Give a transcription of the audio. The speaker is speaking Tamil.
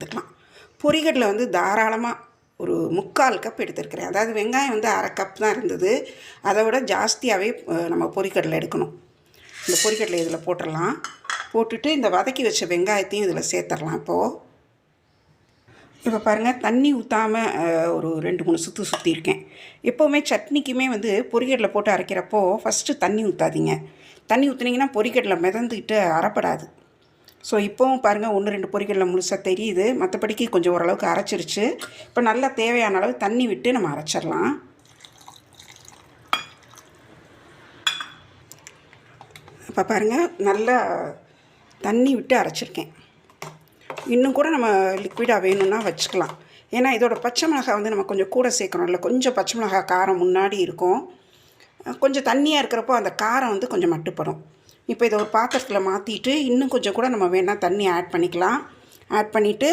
எடுத்துக்கலாம். பொரிகடலை வந்து தாராளமாக ஒரு 3/4 கப் எடுத்துருக்கிறேன். அதாவது வெங்காயம் வந்து 1/2 கப் தான் இருந்தது. அதை விட ஜாஸ்தியாகவே நம்ம பொரிகடலை எடுக்கணும். இந்த பொரிகடலை இதில் போட்டுடலாம். போட்டுட்டு இந்த வதக்கி வச்ச வெங்காயத்தையும் இதில் சேர்த்துடலாம். இப்போ பாருங்கள், தண்ணி ஊற்றாமல் ஒரு 2-3 சுற்று சுற்றிருக்கேன். எப்போவுமே சட்னிக்குமே வந்து பொரிகடலை போட்டு அரைக்கிறப்போ ஃபஸ்ட்டு தண்ணி ஊற்றாதீங்க. தண்ணி ஊற்றுனீங்கன்னா பொரிகடலை மிதந்துக்கிட்டு அரைப்படாது. ஸோ இப்போவும் பாருங்கள் 1-2 பொரிகடலை முழுசாக தெரியுது. மற்றபடிக்கு கொஞ்சம் ஓரளவுக்கு அரைச்சிருச்சு. இப்போ நல்லா தேவையான அளவு தண்ணி விட்டு நம்ம அரைச்சிடலாம். இப்போ பாருங்கள், நல்லா தண்ணி விட்டு அரைச்சிருக்கேன். இன்னும் கூட நம்ம லிக்விடாக வேணும்னா வச்சுக்கலாம். ஏன்னா இதோட பச்சை மிளகாய் வந்து நம்ம கொஞ்சம் கூட சேர்க்கணும்ல. கொஞ்சம் பச்சை மிளகாய் காரம் முன்னாடி இருக்கும். கொஞ்சம் தண்ணியாக இருக்கிறப்போ அந்த காரம் வந்து கொஞ்சம் மட்டுப்படும். இப்போ இதை ஒரு பாத்திரத்தில் மாற்றிட்டு இன்னும் கொஞ்சம் கூட நம்ம வேணால் தண்ணி ஆட் பண்ணிக்கலாம். ஆட் பண்ணிவிட்டு